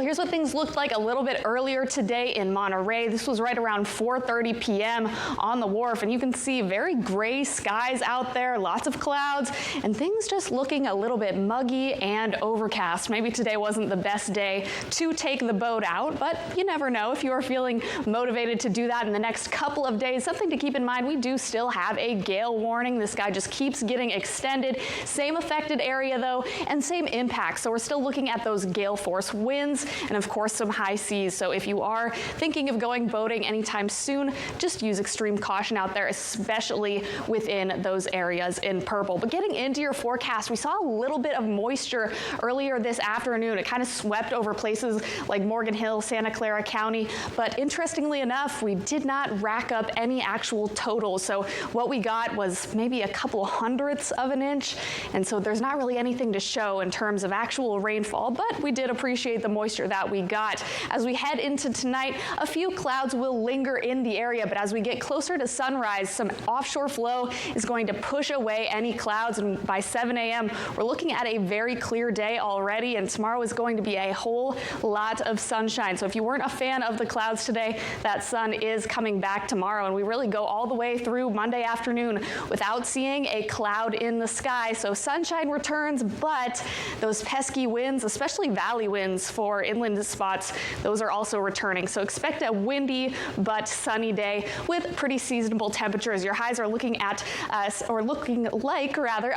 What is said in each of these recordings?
here's what things looked like a little bit earlier today in Monterey. This was right around 4:30 p.m. on the wharf, and you can see very gray skies out there, lots of clouds, and things just looking a little bit muggy and overcast. Maybe today wasn't the best day to take the boat out, but you never know. If you are feeling motivated to do that in the next couple of days, something to keep in mind, we do still have a gale warning. This guy just keeps getting extended. Same affected area though, and same impact. So we're still looking at those gale force winds and of course some high seas. So if you are thinking of going boating anytime soon, just use extreme caution out there, especially within those areas in purple. But getting into your forecast, we saw a little bit of moisture earlier this afternoon. It kind of swept over places like Morgan Hill, Santa Clara County. But interestingly enough, we did not rack up any actual totals. So what we got was maybe a couple hundredths of an inch. And so there's not really anything to show in terms of actual rainfall, but we did appreciate the moisture that we got. As we head into tonight, a few clouds will linger in the area, but as we get closer to sunrise, some offshore flow is going to push away any clouds, and by 7 a.m. we're looking at a very clear day already, and tomorrow is going to be a whole lot of sunshine. So if you weren't a fan of the clouds today, that sun is coming back tomorrow, and we really go all the way through Monday afternoon without seeing a cloud in the sky. So sunshine returns, but those pesky winds, especially valley winds for inland spots, those are also returning. So expect a windy but sunny day with pretty seasonable temperatures. Your highs are looking at,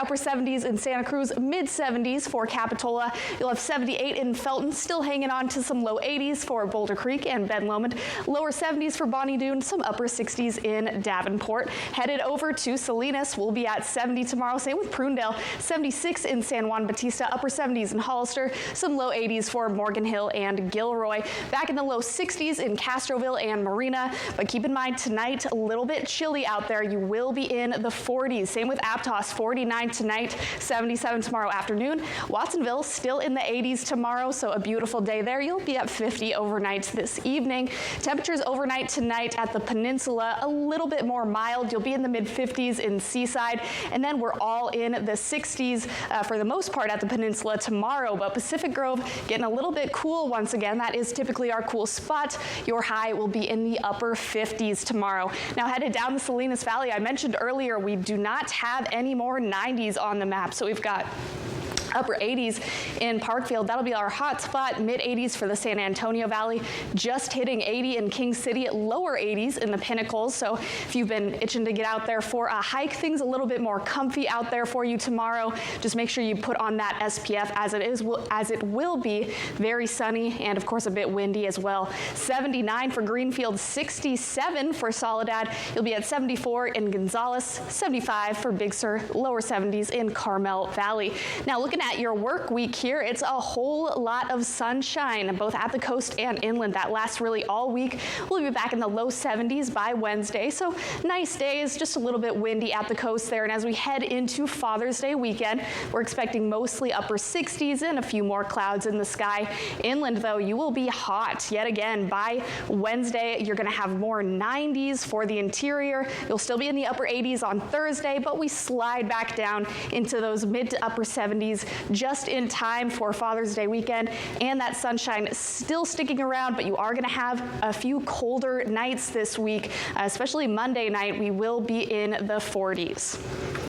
upper 70s in Santa Cruz, mid 70s for Capitola. You'll have 78 in Felton, still hanging on to some low 80s for Boulder Creek and Ben Lomond. Lower 70s for Bonnie Doon, some upper 60s in Davenport. Headed over to Salinas, we'll be at 70 tomorrow. Same with Prunedale, 76 in San Juan Bautista, upper 70s in Hollister, some low 80s for Morgan Hill and Gilroy. Back in the low 60s in Castroville and Marina, but keep in mind tonight, a little bit chilly out there. You will be in the 40s. Same with Aptos, 49 tonight, 77 tomorrow afternoon. Watsonville still in the 80s tomorrow, so a beautiful day there. You'll be at 50 overnight this evening. Temperatures overnight tonight at the peninsula, a little bit more mild. You'll be in the mid 50s in Seaside, and then we're all in the 60s for the most part at the peninsula tomorrow, but Pacific Grove getting a little bit cool once again. That is typically our cool spot. Your high will be in the upper 50s tomorrow. Now headed down the Salinas Valley, I mentioned earlier we do not have any more 90s on the map, so we've got upper 80s in Parkfield. That'll be our hot spot. Mid 80s for the San Antonio Valley. Just hitting 80 in King City. Lower 80s in the Pinnacles. So if you've been itching to get out there for a hike, things a little bit more comfy out there for you tomorrow. Just make sure you put on that SPF as it will be very sunny and of course a bit windy as well. 79 for Greenfield, 67 for Soledad. You'll be at 74 in Gonzales, 75 for Big Sur, lower 70s in Carmel Valley. Now looking at your work week here, it's a whole lot of sunshine, both at the coast and inland. That lasts really all week. We'll be back in the low 70s by Wednesday, so nice days, just a little bit windy at the coast there. And as we head into Father's Day weekend, we're expecting mostly upper 60s and a few more clouds in the sky. Inland, though, you will be hot yet again. By Wednesday, you're going to have more 90s for the interior. You'll still be in the upper 80s on Thursday, but we slide back down into those mid to upper 70s just in time for Father's Day weekend, and that sunshine is still sticking around, but you are going to have a few colder nights this week, especially Monday night. We will be in the 40s.